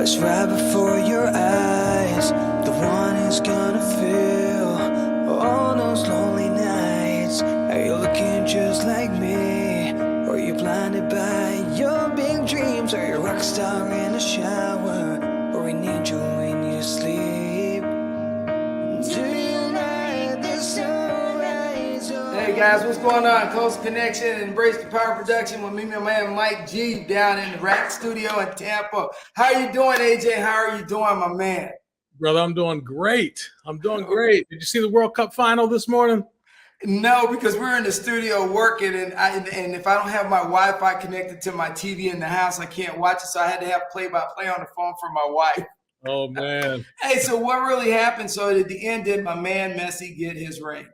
What's right before your eyes, the one who's gonna fill all those lonely nights. Are you looking just like me? Or you blinded by your big dreams? Are you a rock star in the shower? Or an angel in your sleep? Do you like the sunrise? Hey guys, what's going on? Close Connection and Embrace the Power Production with me and my man Mike G down in the Rack Studio in Tampa. How you doing, AJ? How are you doing, my man? Brother, I'm doing great. I'm doing great. Did you see the World Cup final this morning? No, because we're in the studio working, and if I don't have my Wi-Fi connected to my TV in the house, I can't watch it. So I had to have play-by-play on the phone for my wife. Oh, man. Hey, so what really happened? So at the end, did my man Messi get his ring?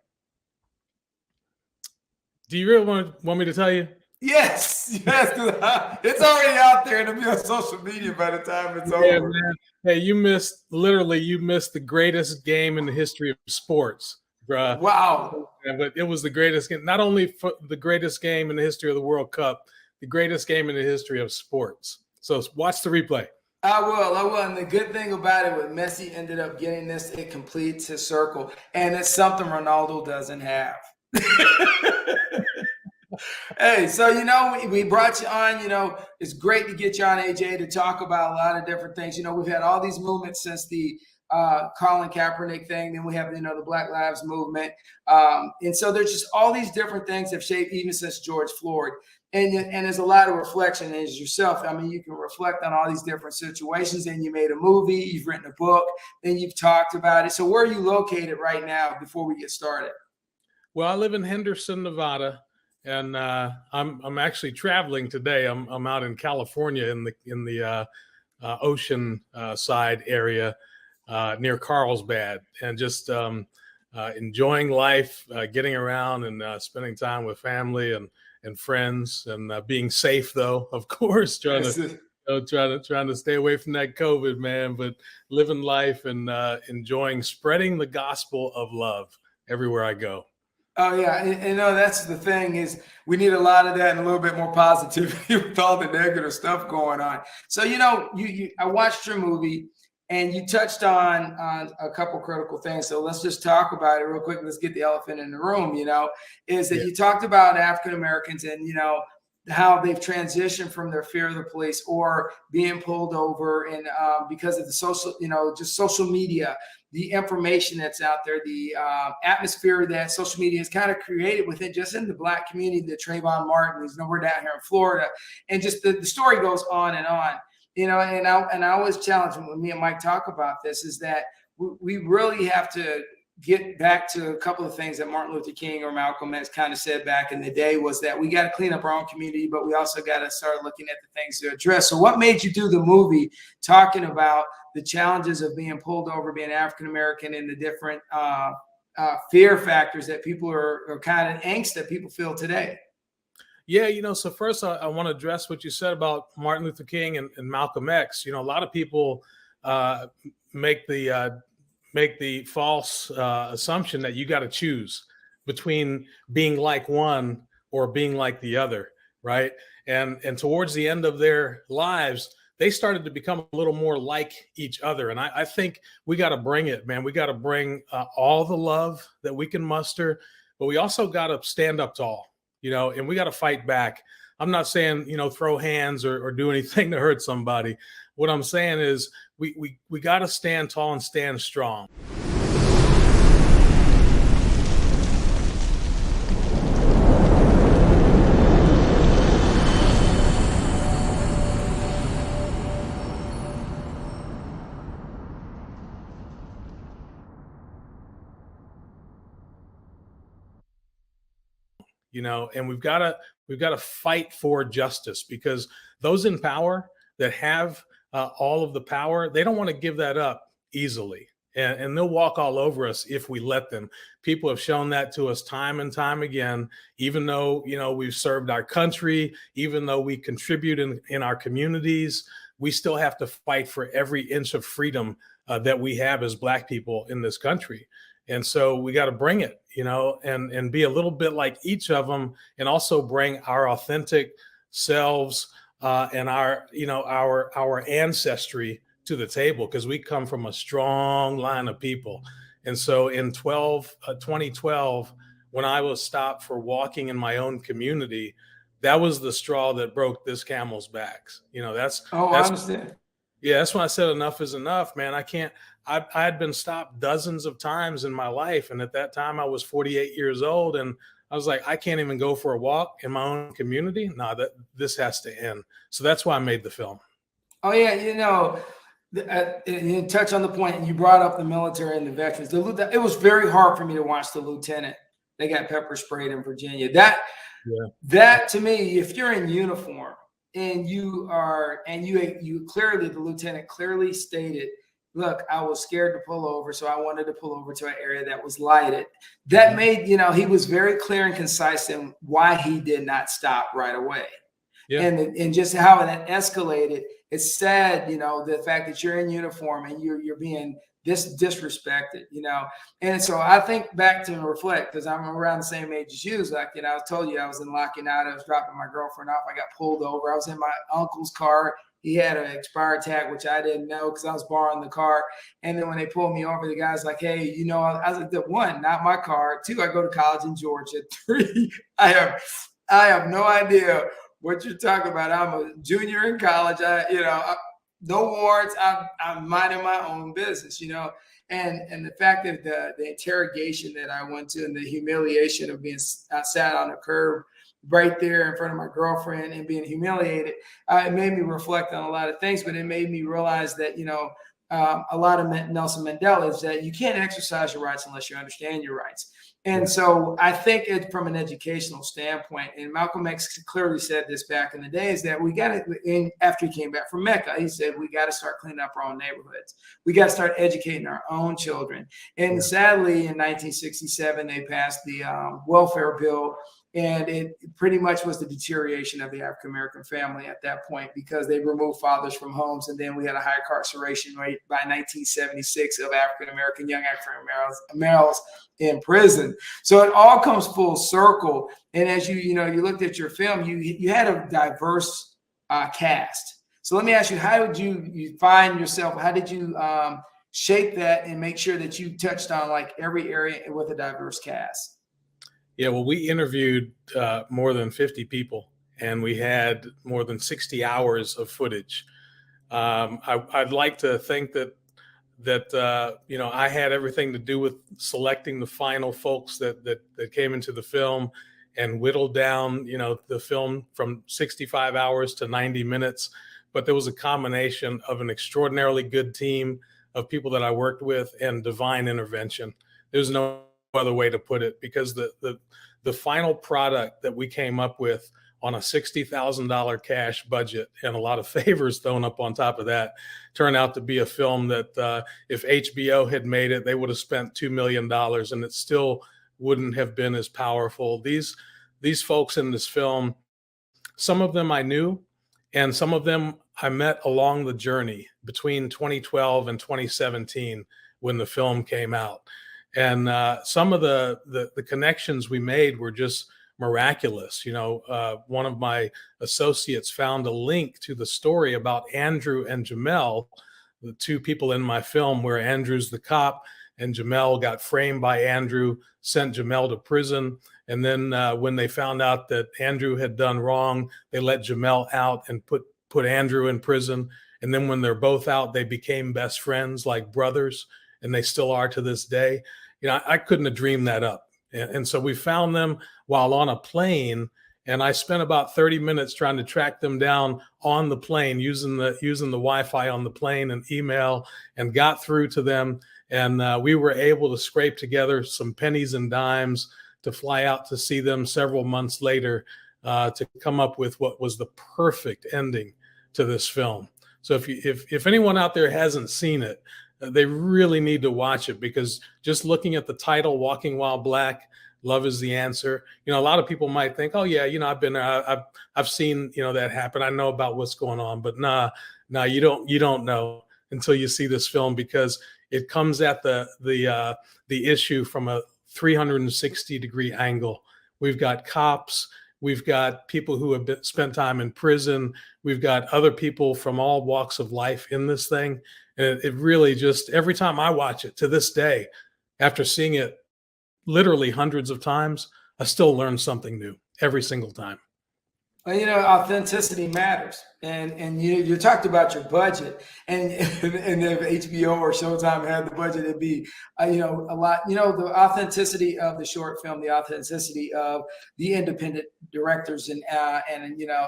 Do you really want me to tell you? Yes. It's already out there. It'll be on social media by the time it's over. Man. Hey, you missed the greatest game in the history of sports, bruh. Wow. But it was the greatest game, not only the greatest game in the history of the World Cup, the greatest game in the history of sports. So watch the replay. I will. And the good thing about it, with Messi ended up getting this, it completes his circle. And it's something Ronaldo doesn't have. Hey, so, we brought you on, it's great to get you on, AJ, to talk about a lot of different things. We've had all these movements since the Colin Kaepernick thing. Then we have, the Black Lives Movement. And so there's just all these different things that have shaped even since George Floyd. And there's a lot of reflection as yourself. I mean, you can reflect on all these different situations, and you made a movie, you've written a book, then you've talked about it. So where are you located right now before we get started? Well, I live in Henderson, Nevada. And I'm actually traveling today. I'm out in California in the ocean side area near Carlsbad, and just enjoying life, getting around and spending time with family and friends, and being safe though, of course, trying to stay away from that COVID, man. But living life and enjoying spreading the gospel of love everywhere I go. Oh yeah, and that's the thing, is we need a lot of that and a little bit more positivity with all the negative stuff going on. So I watched your movie, and you touched on a couple critical things. So let's just talk about it real quick. Let's get the elephant in the room. Is that you talked about African Americans and how they've transitioned from their fear of the police or being pulled over, and because of the social, just social media, the information that's out there, the atmosphere that social media has kind of created within just in the Black community, the Trayvon Martin, who's nowhere down here in Florida, and just the story goes on and on. And I always challenge when me and Mike talk about this, is that we really have to get back to a couple of things that Martin Luther King or Malcolm X kind of said back in the day, was that we got to clean up our own community, but we also got to start looking at the things to address. So what made you do the movie talking about the challenges of being pulled over, being African-American, and the different fear factors that people are kind of angst that people feel today? Yeah, so first I want to address what you said about Martin Luther King and Malcolm X. A lot of people make the false assumption that you got to choose between being like one or being like the other, right? And towards the end of their lives, they started to become a little more like each other. And I think we got to bring it, man. We got to bring all the love that we can muster, but we also got to stand up tall, and we got to fight back. I'm not saying, throw hands or do anything to hurt somebody. What I'm saying is we got to stand tall and stand strong. And we've got to fight for justice, because those in power that have all of the power, they don't want to give that up easily, and they'll walk all over us if we let them. People have shown that to us time and time again. Even though we've served our country, even though we contribute in our communities, we still have to fight for every inch of freedom that we have as Black people in this country. And so we got to bring it, and be a little bit like each of them, and also bring our authentic selves and our ancestry to the table, because we come from a strong line of people. And so in 2012, when I was stopped for walking in my own community, that was the straw that broke this camel's backs. You know, Oh, I understand. yeah, that's when I said enough is enough, man. I had been stopped dozens of times in my life. And at that time I was 48 years old, and I was like, I can't even go for a walk in my own community. No, this has to end. So that's why I made the film. Oh yeah, you know, you touch on the point, and you brought up the military and the veterans. It was very hard for me to watch the lieutenant. They got pepper sprayed in Virginia. That to me, if you're in uniform and you clearly, the lieutenant clearly stated, look, I was scared to pull over, so I wanted to pull over to an area that was lighted. That made, you know, he was very clear and concise in why he did not stop right away. Yeah. And just how it escalated. It's sad, you know, the fact that you're in uniform and you're being disrespected, you know. And so I think back to reflect, because I'm around the same age as you. Like, you know, I told you I was in locking out. I was dropping my girlfriend off. I got pulled over. I was in my uncle's car. He had an expired tag, which I didn't know because I was borrowing the car. And then when they pulled me over, the guy's like, hey, you know, I was like, one, not my car. Two, I go to college in Georgia. Three, I have no idea what you're talking about. I'm a junior in college. No warrants. I'm minding my own business, you know. And the fact that the interrogation that I went to and the humiliation of being sat on the curb right there in front of my girlfriend and being humiliated, it made me reflect on a lot of things. But it made me realize that, you know, a lot of Nelson Mandela is that you can't exercise your rights unless you understand your rights. And so I think it from an educational standpoint, and Malcolm X clearly said this back in the day, is that we got to, after he came back from Mecca, he said, we got to start cleaning up our own neighborhoods. We got to start educating our own children. And sadly, in 1967, they passed the welfare bill. And it pretty much was the deterioration of the African-American family at that point, because they removed fathers from homes. And then we had a high incarceration rate by 1976 of African-American, young African-American males in prison. So it all comes full circle. And as you looked at your film, you had a diverse cast. So let me ask you, how did you find yourself? How did you shape that and make sure that you touched on like every area with a diverse cast? Yeah, well, we interviewed more than 50 people, and we had more than 60 hours of footage. I'd like to think that you know, I had everything to do with selecting the final folks that came into the film and whittled down, you know, the film from 65 hours to 90 minutes. But there was a combination of an extraordinarily good team of people that I worked with and divine intervention. There's no other way to put it, because the final product that we came up with on a $60,000 cash budget and a lot of favors thrown up on top of that turned out to be a film that if HBO had made it, they would have spent $2 million and it still wouldn't have been as powerful. These folks in this film, some of them I knew, and some of them I met along the journey between 2012 and 2017 when the film came out. And some of the connections we made were just miraculous. You know, one of my associates found a link to the story about Andrew and Jamel, the two people in my film, where Andrew's the cop and Jamel got framed by Andrew, sent Jamel to prison. And then when they found out that Andrew had done wrong, they let Jamel out and put Andrew in prison. And then when they're both out, they became best friends, like brothers, and they still are to this day. You know, I couldn't have dreamed that up. And so we found them while on a plane, and I spent about 30 minutes trying to track them down on the plane using the Wi-Fi on the plane and email, and got through to them. And we were able to scrape together some pennies and dimes to fly out to see them several months later to come up with what was the perfect ending to this film. So if anyone out there hasn't seen it, they really need to watch it, because just looking at the title, Walking While Black, Love is the Answer. You know, a lot of people might think, oh yeah, you know, I've been there, I've seen, you know, that happen. I know about what's going on, but nah, you don't know until you see this film, because it comes at the issue from a 360-degree angle. We've got cops, We've got people who have spent time in prison. We've got other people from all walks of life in this thing. And it really just, every time I watch it to this day, after seeing it literally hundreds of times, I still learn something new every single time. Well, authenticity matters, and you talked about your budget, and if HBO or Showtime had the budget, it'd be a lot. The authenticity of the short film, the authenticity of the independent directors, and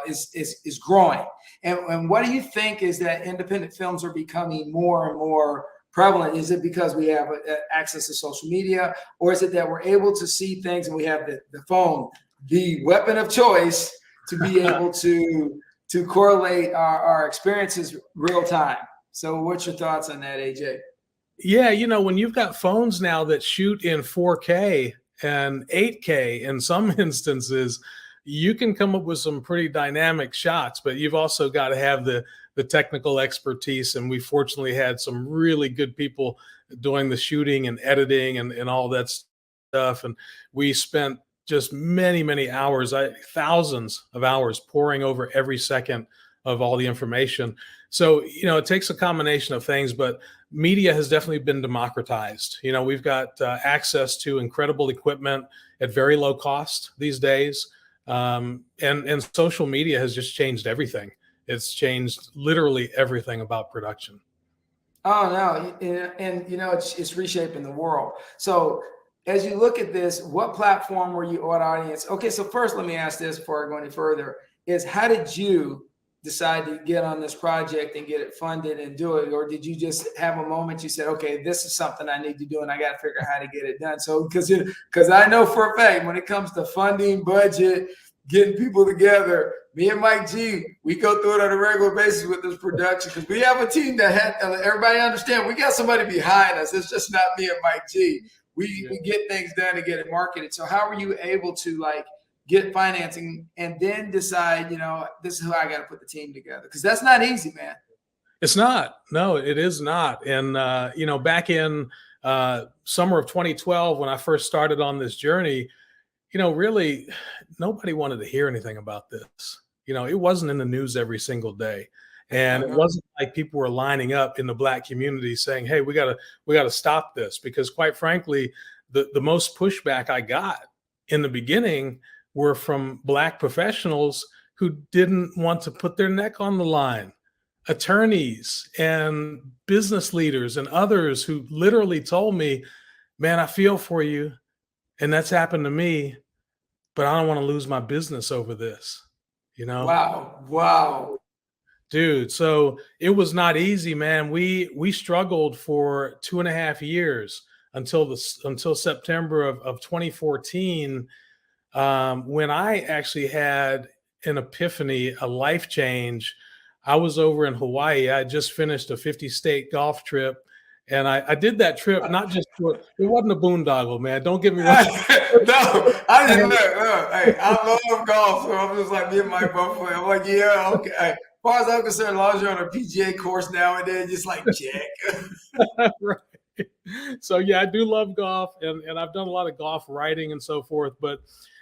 is growing. And what do you think is that independent films are becoming more and more prevalent? Is it because we have access to social media, or is it that we're able to see things and we have the phone, the weapon of choice, to be able to correlate our experiences real time? So what's your thoughts on that, AJ? Yeah, when you've got phones now that shoot in 4K and 8K in some instances, you can come up with some pretty dynamic shots, but you've also got to have the technical expertise. And we fortunately had some really good people doing the shooting and editing and all that stuff. And we spent just many, many hours, thousands of hours poring over every second of all the information. So, it takes a combination of things, but media has definitely been democratized. We've got access to incredible equipment at very low cost these days. And social media has just changed everything. It's changed literally everything about production. Oh, no. And it's reshaping the world. So as you look at this, what platform were you, what audience? Okay, so first let me ask this before I go any further, is how did you decide to get on this project and get it funded and do it? Or did you just have a moment you said, okay, this is something I need to do and I got to figure out how to get it done? So because I know for a fact when it comes to funding, budget, getting people together, me and Mike G, we go through it on a regular basis with this production because we have a team that everybody understand we got somebody behind us. It's just not me and Mike G. We get things done to get it marketed. So how were you able to get financing and then decide, this is how I got to put the team together? Because that's not easy, man. It's not. No, it is not. And, back in summer of 2012, when I first started on this journey, really nobody wanted to hear anything about this. It wasn't in the news every single day. And it wasn't like people were lining up in the Black community saying, hey, we gotta stop this. Because quite frankly, the most pushback I got in the beginning were from Black professionals who didn't want to put their neck on the line. Attorneys and business leaders and others who literally told me, man, I feel for you. And that's happened to me, but I don't want to lose my business over this, Wow. Dude, so it was not easy, man. We struggled for 2.5 years until September of 2014, when I actually had an epiphany, a life change. I was over in Hawaii. I just finished a 50-state golf trip. And I did that trip not just for, it wasn't a boondoggle, man. Don't get me wrong. No, I didn't look. Hey, I love golf, so I'm just like me and Mike both play. I'm like, yeah, okay. Hey, as far as I'm concerned, as long as you're on a PGA course now and then, just like check. Right. So yeah, I do love golf, and I've done a lot of golf writing and so forth. But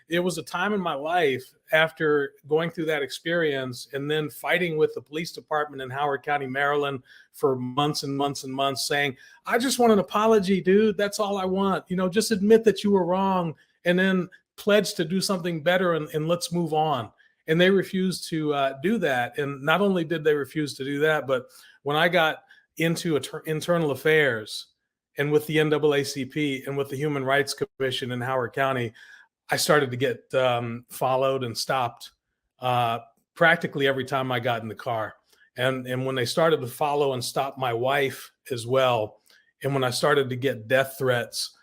it was a time in my life after going through that experience and then fighting with the police department in Howard County, Maryland for months and months and months saying, I just want an apology, dude. That's all I want. Just admit that you were wrong and then pledge to do something better and let's move on. And they refused to do that. And not only did they refuse to do that, but when I got into internal affairs and with the NAACP and with the Human Rights Commission in Howard County, I started to get followed and stopped practically every time I got in the car. And when they started to follow and stop my wife as well, and when I started to get death threats,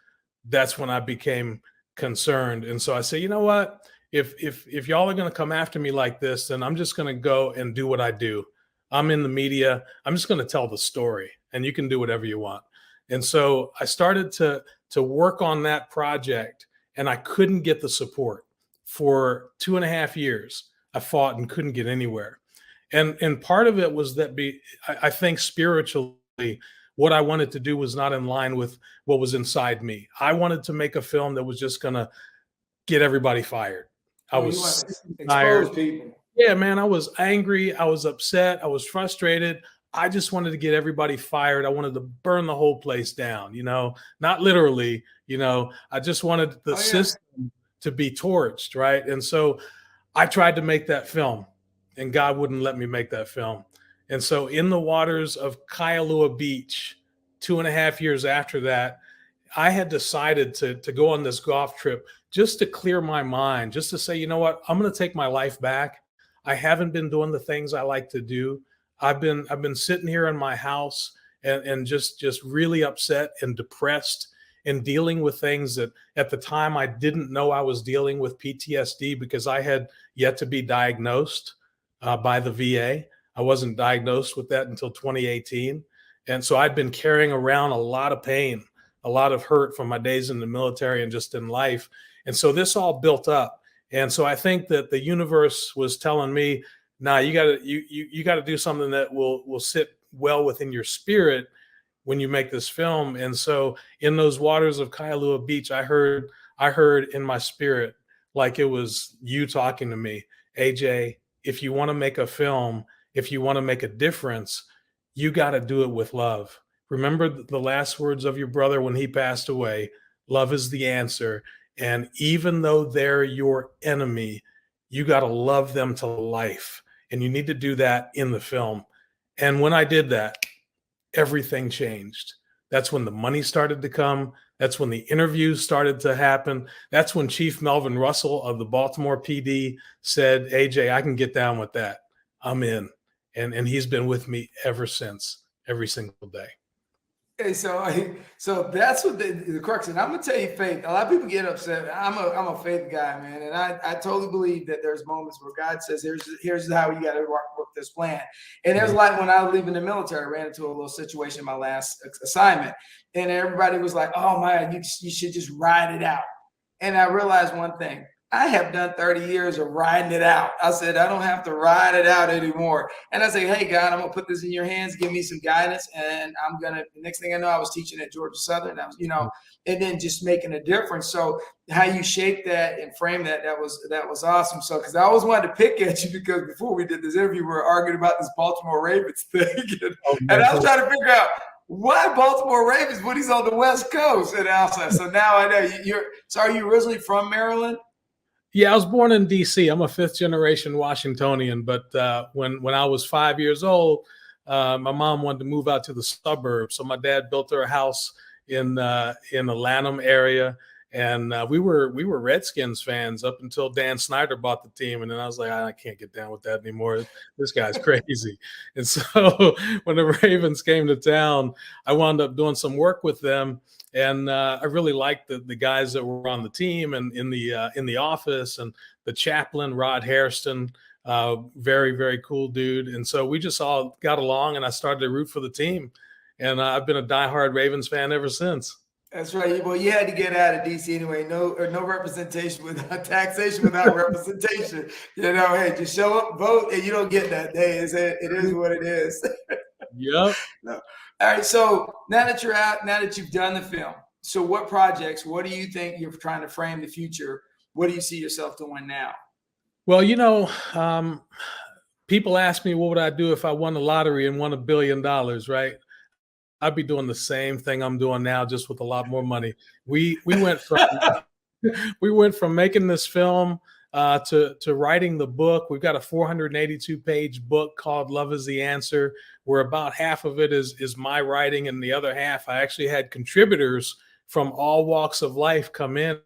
that's when I became concerned. And so I say, you know what? If y'all are going to come after me like this, then I'm just going to go and do what I do. I'm in the media. I'm just going to tell the story, and you can do whatever you want. And so I started to work on that project. And I couldn't get the support for 2.5 years. I fought and couldn't get anywhere. And part of it was that I think spiritually, what I wanted to do was not in line with what was inside me. I wanted to make a film that was just going to get everybody fired. I Oh, you was want sick and to tired. expose people. Yeah, man, I was angry. I was upset. I was frustrated. I just wanted to get everybody fired. I wanted to burn the whole place down, not literally, I just wanted the Oh yeah. system to be torched, right? And so I tried to make that film, and God wouldn't let me make that film. And so in the waters of Kailua Beach, 2.5 years after that, I had decided to go on this golf trip just to clear my mind, just to say, you know what, I'm going to take my life back. I haven't been doing the things I like to do. I've been sitting here in my house and just really upset and depressed and dealing with things that at the time I didn't know I was dealing with PTSD because I had yet to be diagnosed by the VA. I wasn't diagnosed with that until 2018. And so I'd been carrying around a lot of pain, a lot of hurt from my days in the military and just in life. And so this all built up. And so I think that the universe was telling me, nah, you gotta do something that will sit well within your spirit when you make this film. And so in those waters of Kailua Beach, I heard in my spirit, like it was you talking to me, AJ, if you want to make a film, if you want to make a difference, you got to do it with love. Remember the last words of your brother when he passed away, love is the answer. And even though they're your enemy, you got to love them to life. And you need to do that in the film. And when I did that, everything changed. That's when the money started to come. That's when the interviews started to happen. That's when Chief Melvin Russell of the Baltimore PD said, AJ, I can get down with that. I'm in. And he's been with me ever since, every single day. Hey, so that's what the crux is. And I'm gonna tell you, faith. A lot of people get upset. I'm a faith guy, man, and I totally believe that there's moments where God says, here's how you got to work this plan. And there's like when I was leaving the military, I ran into a little situation in my last assignment, and everybody was like, "Oh man, you should just ride it out." And I realized one thing. I have done 30 years of riding it out. I said, I don't have to ride it out anymore. And I say, hey, God, I'm going to put this in your hands. Give me some guidance. And the next thing I know, I was teaching at Georgia Southern. I was, and then just making a difference. So how you shape that and frame that was awesome. So, because I always wanted to pick at you because before we did this interview, we were arguing about this Baltimore Ravens thing. And I was trying to figure out, why Baltimore Ravens when he's on the West Coast? And I was like, so now I know so are you originally from Maryland? Yeah, I was born in D.C. I'm a fifth-generation Washingtonian, but when I was 5 years old, my mom wanted to move out to the suburbs. So my dad built her a house in the Lanham area, and we were Redskins fans up until Dan Snyder bought the team, and then I was like, I can't get down with that anymore. This guy's crazy. And so when the Ravens came to town, I wound up doing some work with them. And I really liked the guys that were on the team and in the office, and the chaplain, Rod Hairston, very, very cool dude. And so we just all got along, and I started to root for the team. And I've been a diehard Ravens fan ever since. That's right. Well, you had to get out of DC anyway. No representation without taxation, without representation. Hey, just show up, vote, and you don't get that day. It is what it is. Yep. No. All right. So now that you're out, now that you've done the film, so what projects, what do you think you're trying to frame the future? What do you see yourself doing now? Well, people ask me, what would I do if I won the lottery and won $1 billion, right? I'd be doing the same thing I'm doing now, just with a lot more money. We went from making this film to writing the book. We've got a 482-page book called Love is the Answer, where about half of it is my writing, and the other half I actually had contributors from all walks of life come in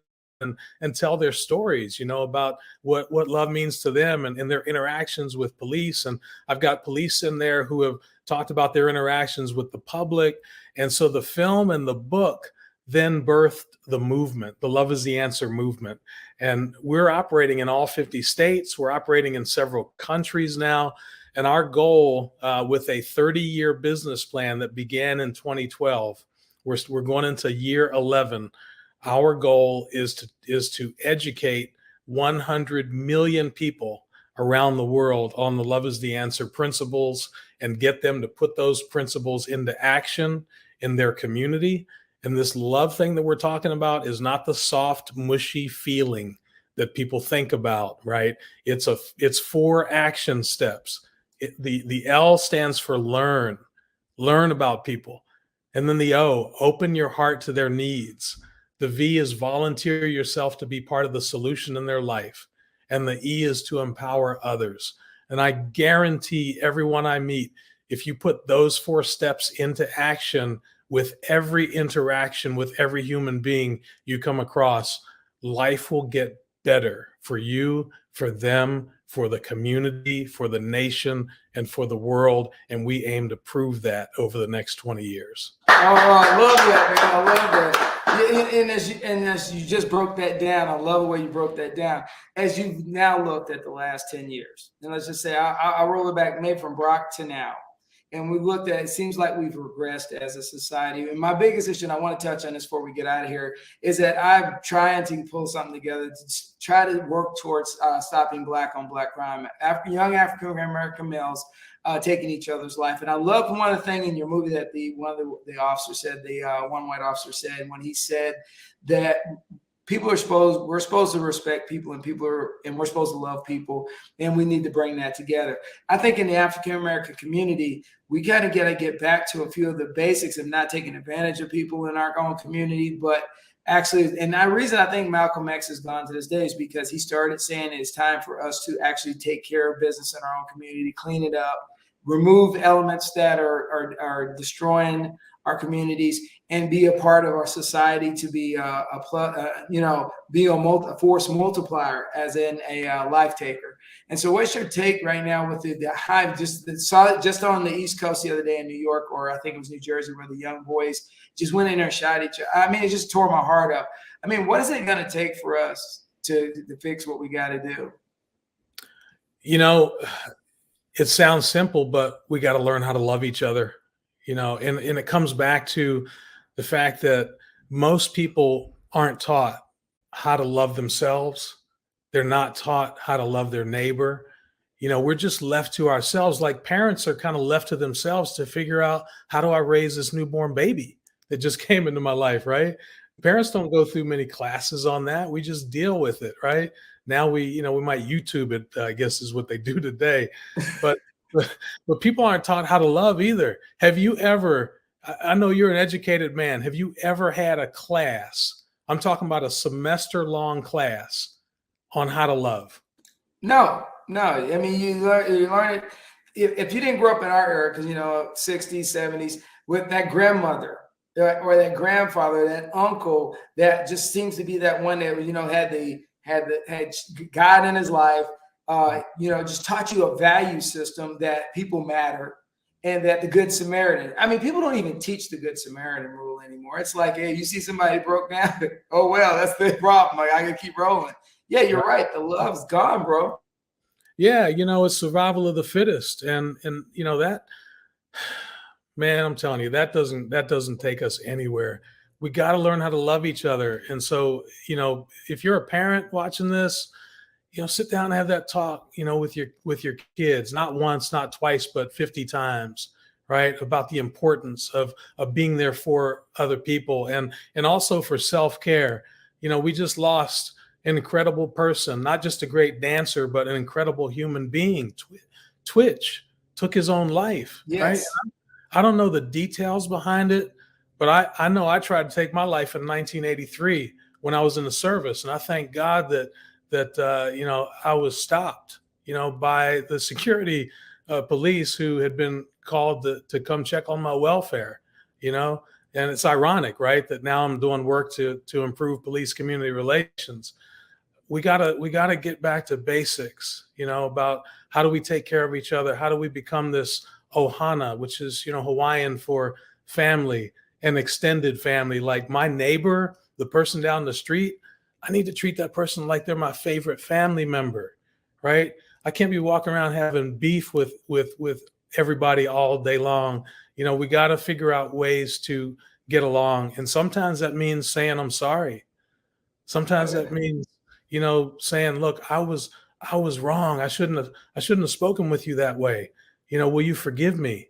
and tell their stories, about what love means to them and their interactions with police. And I've got police in there who have talked about their interactions with the public. And so the film and the book then birthed the movement, the Love is the Answer movement. And we're operating in all 50 states. We're operating in several countries now. And our goal with a 30-year business plan that began in 2012, we're going into year 11. Our goal is to educate 100 million people around the world on the Love is the Answer principles and get them to put those principles into action in their community. And this love thing that we're talking about is not the soft, mushy feeling that people think about, right? It's 4 action steps. The L stands for learn about people. And then the O, open your heart to their needs. The V is volunteer yourself to be part of the solution in their life. And the E is to empower others. And I guarantee everyone I meet, if you put those 4 steps into action with every interaction with every human being you come across, life will get better for you, for them, for the community, for the nation, and for the world. And we aim to prove that over the next 20 years. Oh, I love that, man. I love that. Yeah, and as you just broke that down, I love the way you broke that down. As you've now looked at the last 10 years, and let's just say I roll it back maybe from Brock to now. And we looked at it, seems like we've regressed as a society. And my biggest issue, and I want to touch on this before we get out of here, is that I'm trying to pull something together to try to work towards stopping Black on Black crime. Young African-American males taking each other's life. And I love one of the things in your movie that one of the officers said, the one white officer said, when he said that we're supposed to respect people, and we're supposed to love people, and we need to bring that together. I think in the African-American community, we kind of got to get back to a few of the basics of not taking advantage of people in our own community, but actually, and the reason I think Malcolm X has gone to this day is because he started saying it's time for us to actually take care of business in our own community, clean it up, remove elements that are destroying our communities, and be a part of our society, to be be a force multiplier, as in a life taker. And so what's your take right now with the hive? Saw it just on the East Coast the other day in New York, or I think it was New Jersey, where the young boys just went in there and shot each other. I mean, it just tore my heart up. I mean, what is it going to take for us to fix what we got to do? It sounds simple, but we got to learn how to love each other, and it comes back to the fact that most people aren't taught how to love themselves. They're not taught how to love their neighbor. We're just left to ourselves. Like parents are kind of left to themselves to figure out, how do I raise this newborn baby that just came into my life, right? Parents don't go through many classes on that. We just deal with it, right? Now we might YouTube it, I guess is what they do today. But people aren't taught how to love either. Have you ever, I know you're an educated man, have you ever had a class, I'm talking about a semester-long class, on how to love? No. I mean, you learn it. If you didn't grow up in our era, because 60s, 70s, with that grandmother or that grandfather, that uncle, that just seems to be that one that had God in his life, just taught you a value system that people matter, and that the Good Samaritan. I mean, people don't even teach the Good Samaritan rule anymore. It's like, hey, you see somebody broke down, oh well, that's their problem. Like, I can keep rolling. Yeah, you're right. The love's gone, bro. Yeah, it's survival of the fittest, and that, man, I'm telling you, that doesn't take us anywhere. We got to learn how to love each other. And so, if you're a parent watching this, sit down and have that talk, with your kids, not once, not twice, but 50 times, right? About the importance of being there for other people, and also for self-care. We just lost an incredible person, not just a great dancer, but an incredible human being. Twitch took his own life, yes. Right? I don't know the details behind it, but I know I tried to take my life in 1983 when I was in the service. And I thank God that I was stopped, by the security police who had been called to come check on my welfare, and it's ironic, right? That now I'm doing work to improve police community relations. We gotta get back to basics, about how do we take care of each other? How do we become this Ohana, which is, Hawaiian for family and extended family? Like my neighbor, the person down the street, I need to treat that person like they're my favorite family member, right? I can't be walking around having beef with everybody all day long. We got to figure out ways to get along. And sometimes that means saying, I'm sorry. Sometimes that means, saying, look, I was wrong. I shouldn't have spoken with you that way. Will you forgive me?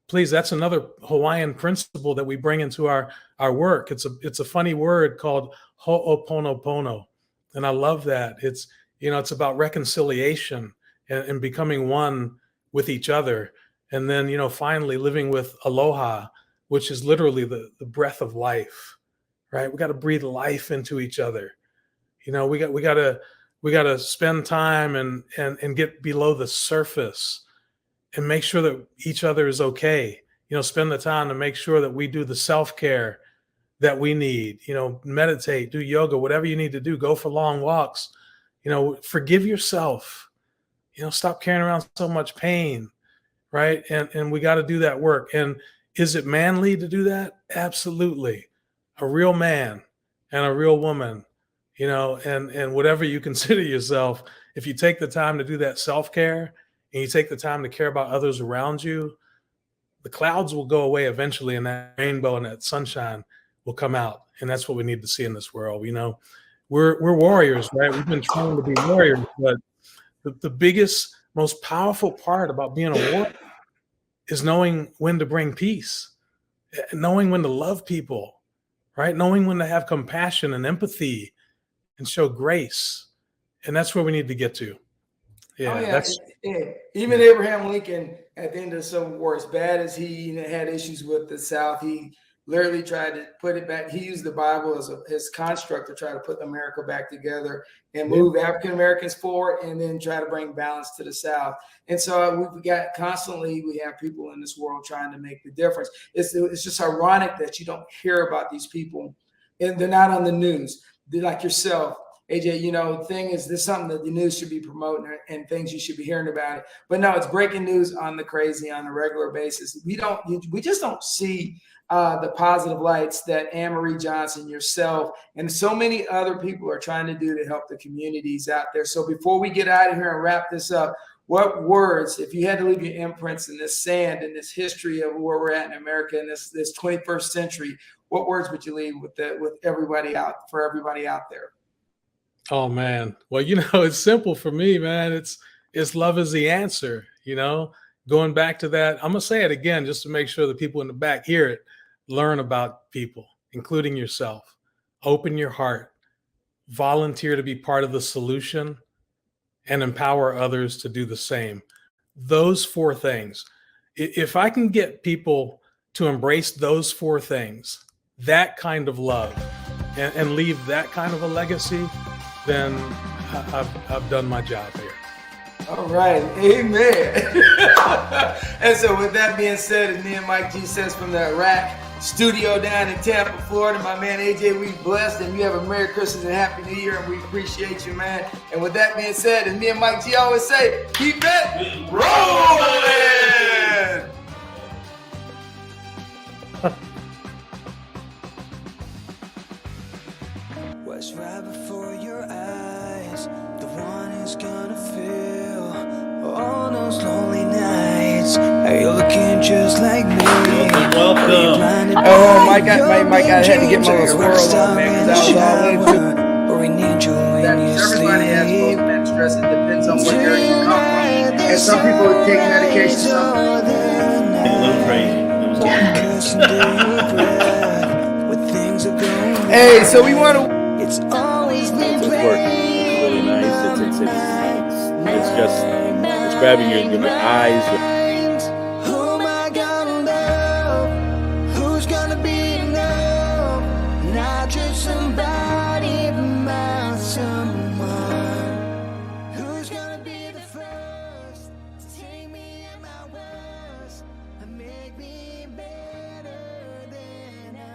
Please. That's another Hawaiian principle that we bring into our work. It's a funny word called ho'oponopono. And I love that. It's, it's about reconciliation and becoming one with each other. And then, finally living with Aloha, which is literally the breath of life, right? We got to breathe life into each other. We got to spend time and get below the surface and make sure that each other is okay. Spend the time to make sure that we do the self-care that we need, meditate, do yoga, whatever you need to do, go for long walks, forgive yourself, stop carrying around so much pain, right? And we got to do that work. And is it manly to do that? Absolutely. A real man and a real woman, and whatever you consider yourself, if you take the time to do that self-care and you take the time to care about others around you, the clouds will go away eventually, and that rainbow and that sunshine will come out. And that's what we need to see in this world. We're warriors, right? We've been trained to be warriors, but the biggest, most powerful part about being a warrior is knowing when to bring peace, knowing when to love people, right? Knowing when to have compassion and empathy and show grace. And that's where we need to get to. Yeah, Even Abraham Lincoln at the end of the Civil War, as bad as he had issues with the South, he literally tried to put it back. He used the Bible as his construct to try to put America back together and move African Americans forward, and then try to bring balance to the South. And so we have people in this world trying to make the difference. It's just ironic that you don't hear about these people, and they're not on the news. They're like yourself, AJ. The thing is, this is something that the news should be promoting and things you should be hearing about it. But no, it's breaking news on the crazy on a regular basis. We just don't see the positive lights that Anne-Marie Johnson, yourself, and so many other people are trying to do to help the communities out there. So before we get out of here and wrap this up, what words, if you had to leave your imprints in this sand, in this history of where we're at in America in this 21st century, what words would you leave with everybody out there? Oh man. Well, it's simple for me, man. It's love is the answer, going back to that. I'm going to say it again, just to make sure the people in the back hear it. Learn about people, including yourself. Open your heart, volunteer to be part of the solution, and empower others to do the same. Those 4 things. If I can get people to embrace those 4 things, that kind of love, and leave that kind of a legacy, then I've done my job here. All right, amen. And so with that being said, as me and Mike G says from the Iraq studio down in Tampa, Florida, my man AJ, we blessed, and you have a Merry Christmas and Happy New Year, and we appreciate you, man. And with that being said, as me and Mike G always say, keep it rolling. What's right before your eyes, the one who's gonna feel all those lonely nights. Are you looking just like me? Welcome. Oh, Mike, I had to get my little squirrel on, man, because I was all into or we need you when that. you Everybody has sleep. post-traumatic stress. It depends on what area you come from. And some people take medication, some A little crazy. Hey, so we want to. It's always been It's working. It's really nice. It's just grabbing your eyes. Who am I gonna love? Who's gonna be enough? Not just somebody, but my someone. Who's gonna be the first to take me at my worst and make me